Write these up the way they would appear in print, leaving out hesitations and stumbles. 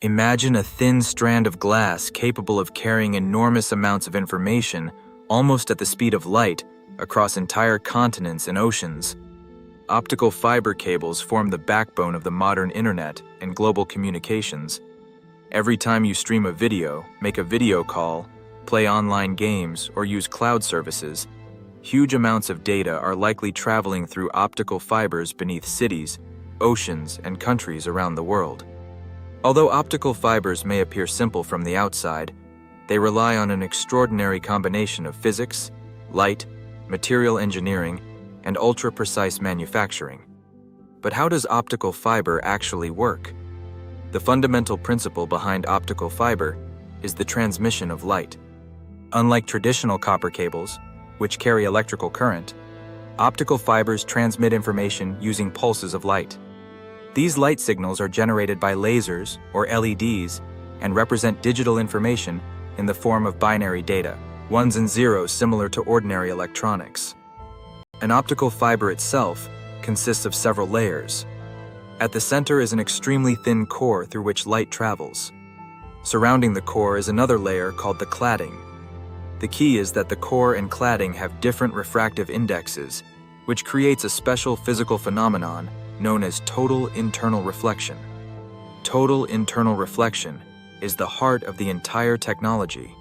Imagine a thin strand of glass capable of carrying enormous amounts of information almost at the speed of light across entire continents and oceans. Optical fiber cables form the backbone of the modern internet and global communications. Every time you stream a video, make a video call, play online games, or use cloud services, huge amounts of data are likely traveling through optical fibers beneath cities, oceans, and countries around the world. Although optical fibers may appear simple from the outside, they rely on an extraordinary combination of physics, light, material engineering, and ultra-precise manufacturing. But how does optical fiber actually work? The fundamental principle behind optical fiber is the transmission of light. Unlike traditional copper cables, which carry electrical current, optical fibers transmit information using pulses of light. These light signals are generated by lasers, or LEDs, and represent digital information in the form of binary data, ones and zeros similar to ordinary electronics. An optical fiber itself consists of several layers. At the center is an extremely thin core through which light travels. Surrounding the core is another layer called the cladding. The key is that the core and cladding have different refractive indexes, which creates a special physical phenomenon known as total internal reflection. Total internal reflection is the heart of the entire technology.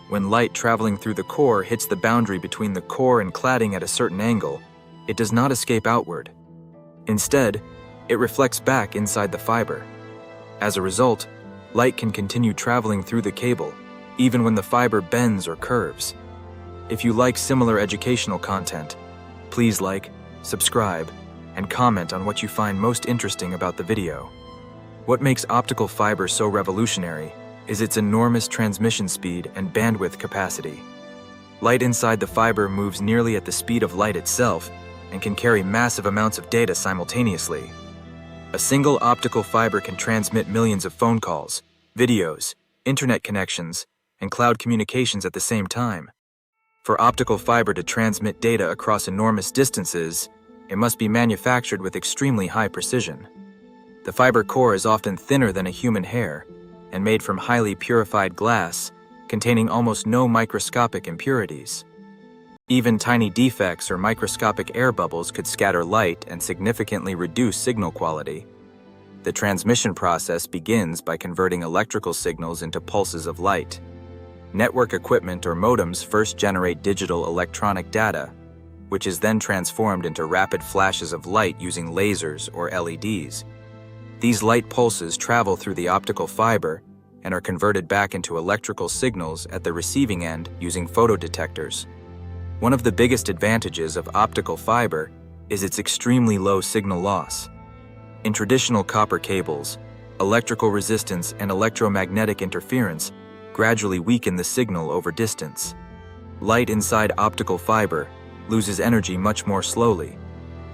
When light traveling through the core hits the boundary between the core and cladding at a certain angle, it does not escape outward. Instead, it reflects back inside the fiber. As a result, light can continue traveling through the cable, even when the fiber bends or curves. If you like similar educational content, please like, subscribe, and comment on what you find most interesting about the video. What makes optical fiber so revolutionary is its enormous transmission speed and bandwidth capacity. Light inside the fiber moves nearly at the speed of light itself and can carry massive amounts of data simultaneously. A single optical fiber can transmit millions of phone calls, videos, internet connections, and cloud communications at the same time. For optical fiber to transmit data across enormous distances, it must be manufactured with extremely high precision. The fiber core is often thinner than a human hair and made from highly purified glass, containing almost no microscopic impurities. Even tiny defects or microscopic air bubbles could scatter light and significantly reduce signal quality. The transmission process begins by converting electrical signals into pulses of light. Network equipment or modems first generate digital electronic data, which is then transformed into rapid flashes of light using lasers or LEDs. These light pulses travel through the optical fiber and are converted back into electrical signals at the receiving end using photodetectors. One of the biggest advantages of optical fiber is its extremely low signal loss. In traditional copper cables, electrical resistance and electromagnetic interference gradually weaken the signal over distance. Light inside optical fiber loses energy much more slowly,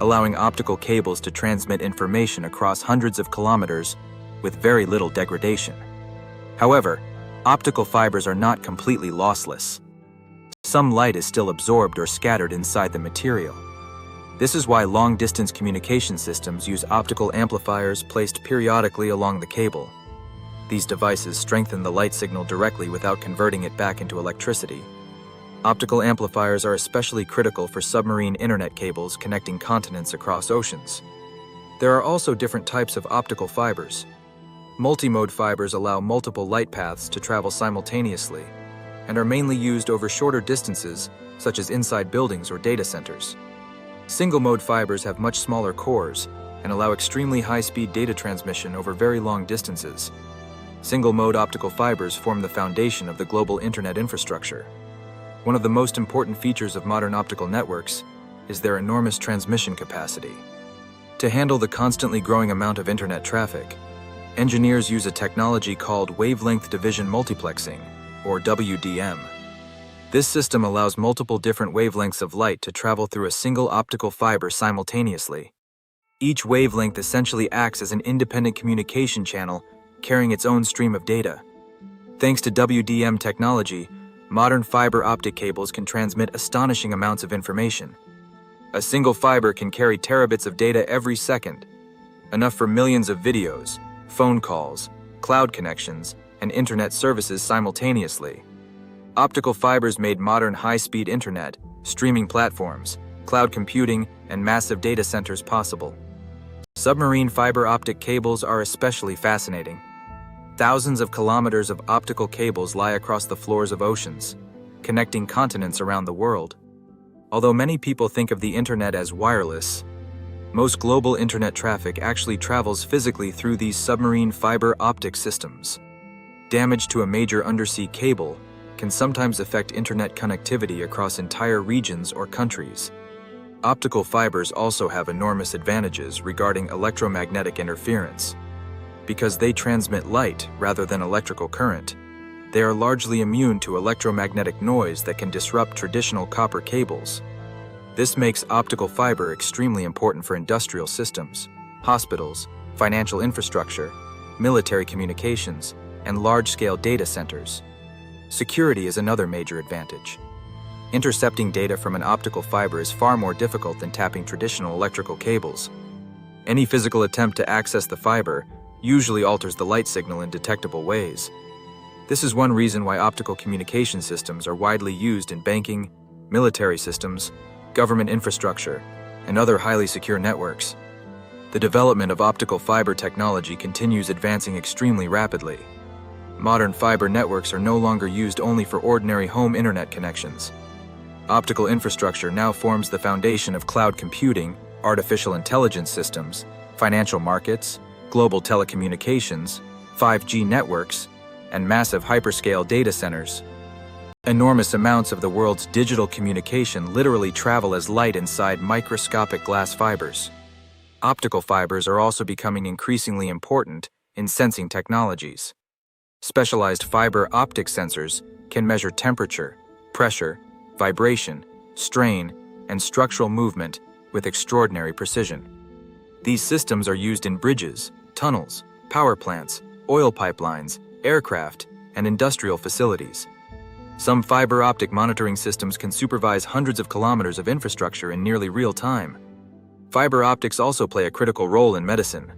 allowing optical cables to transmit information across hundreds of kilometers with very little degradation. However, optical fibers are not completely lossless. Some light is still absorbed or scattered inside the material. This is why long-distance communication systems use optical amplifiers placed periodically along the cable. These devices strengthen the light signal directly without converting it back into electricity. Optical amplifiers are especially critical for submarine internet cables connecting continents across oceans. There are also different types of optical fibers. Multimode fibers allow multiple light paths to travel simultaneously and are mainly used over shorter distances, such as inside buildings or data centers. Single-mode fibers have much smaller cores and allow extremely high-speed data transmission over very long distances. Single-mode optical fibers form the foundation of the global internet infrastructure. One of the most important features of modern optical networks is their enormous transmission capacity. To handle the constantly growing amount of internet traffic, engineers use a technology called wavelength division multiplexing, or WDM. This system allows multiple different wavelengths of light to travel through a single optical fiber simultaneously. Each wavelength essentially acts as an independent communication channel carrying its own stream of data. Thanks to WDM technology, modern fiber optic cables can transmit astonishing amounts of information. A single fiber can carry terabits of data every second, enough for millions of videos, phone calls, cloud connections, and internet services simultaneously. Optical fibers made modern high-speed internet, streaming platforms, cloud computing, and massive data centers possible. Submarine fiber optic cables are especially fascinating. Thousands of kilometers of optical cables lie across the floors of oceans, connecting continents around the world. Although many people think of the internet as wireless, most global internet traffic actually travels physically through these submarine fiber optic systems. Damage to a major undersea cable can sometimes affect internet connectivity across entire regions or countries. Optical fibers also have enormous advantages regarding electromagnetic interference. Because they transmit light rather than electrical current, they are largely immune to electromagnetic noise that can disrupt traditional copper cables. This makes optical fiber extremely important for industrial systems, hospitals, financial infrastructure, military communications, and large-scale data centers. Security is another major advantage. Intercepting data from an optical fiber is far more difficult than tapping traditional electrical cables. Any physical attempt to access the fiber usually alters the light signal in detectable ways. This is one reason why optical communication systems are widely used in banking, military systems, government infrastructure, and other highly secure networks. The development of optical fiber technology continues advancing extremely rapidly. Modern fiber networks are no longer used only for ordinary home internet connections. Optical infrastructure now forms the foundation of cloud computing, artificial intelligence systems, financial markets, global telecommunications, 5G networks, and massive hyperscale data centers. Enormous amounts of the world's digital communication literally travel as light inside microscopic glass fibers. Optical fibers are also becoming increasingly important in sensing technologies. Specialized fiber optic sensors can measure temperature, pressure, vibration, strain, and structural movement with extraordinary precision. These systems are used in bridges, tunnels, power plants, oil pipelines, aircraft, and industrial facilities. Some fiber optic monitoring systems can supervise hundreds of kilometers of infrastructure in nearly real time. Fiber optics also play a critical role in medicine.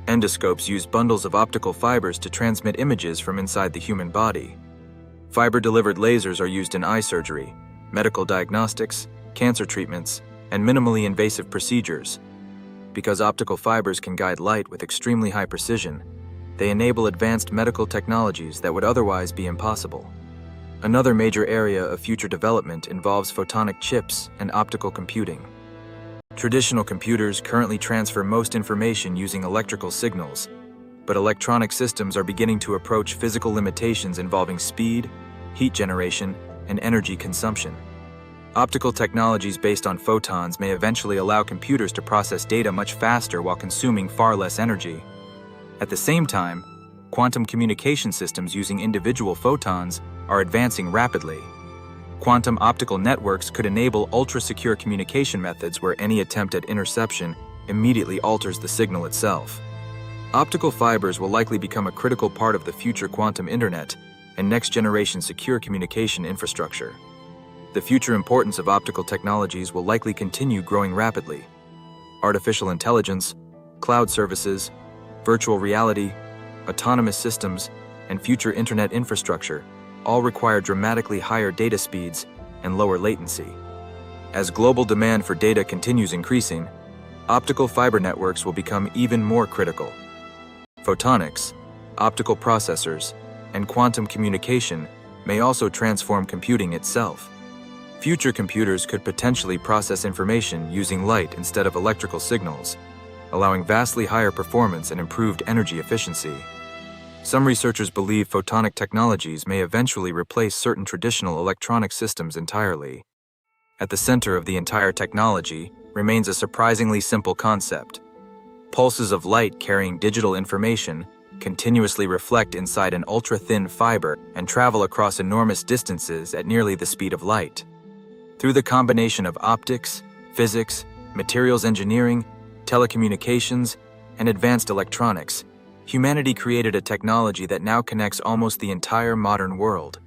Endoscopes use bundles of optical fibers to transmit images from inside the human body. Fiber-delivered lasers are used in eye surgery, medical diagnostics, cancer treatments, and minimally invasive procedures. Because optical fibers can guide light with extremely high precision, they enable advanced medical technologies that would otherwise be impossible. Another major area of future development involves photonic chips and optical computing. Traditional computers currently transfer most information using electrical signals, but electronic systems are beginning to approach physical limitations involving speed, heat generation, and energy consumption. Optical technologies based on photons may eventually allow computers to process data much faster while consuming far less energy. At the same time, quantum communication systems using individual photons are advancing rapidly. Quantum optical networks could enable ultra-secure communication methods where any attempt at interception immediately alters the signal itself. Optical fibers will likely become a critical part of the future quantum internet and next-generation secure communication infrastructure. The future importance of optical technologies will likely continue growing rapidly. Artificial intelligence, cloud services, virtual reality, autonomous systems, and future internet infrastructure all require dramatically higher data speeds and lower latency. As global demand for data continues increasing, optical fiber networks will become even more critical. Photonics, optical processors, and quantum communication may also transform computing itself. Future computers could potentially process information using light instead of electrical signals, allowing vastly higher performance and improved energy efficiency. Some researchers believe photonic technologies may eventually replace certain traditional electronic systems entirely. At the center of the entire technology remains a surprisingly simple concept. Pulses of light carrying digital information continuously reflect inside an ultra-thin fiber and travel across enormous distances at nearly the speed of light. Through the combination of optics, physics, materials engineering, telecommunications, and advanced electronics, humanity created a technology that now connects almost the entire modern world.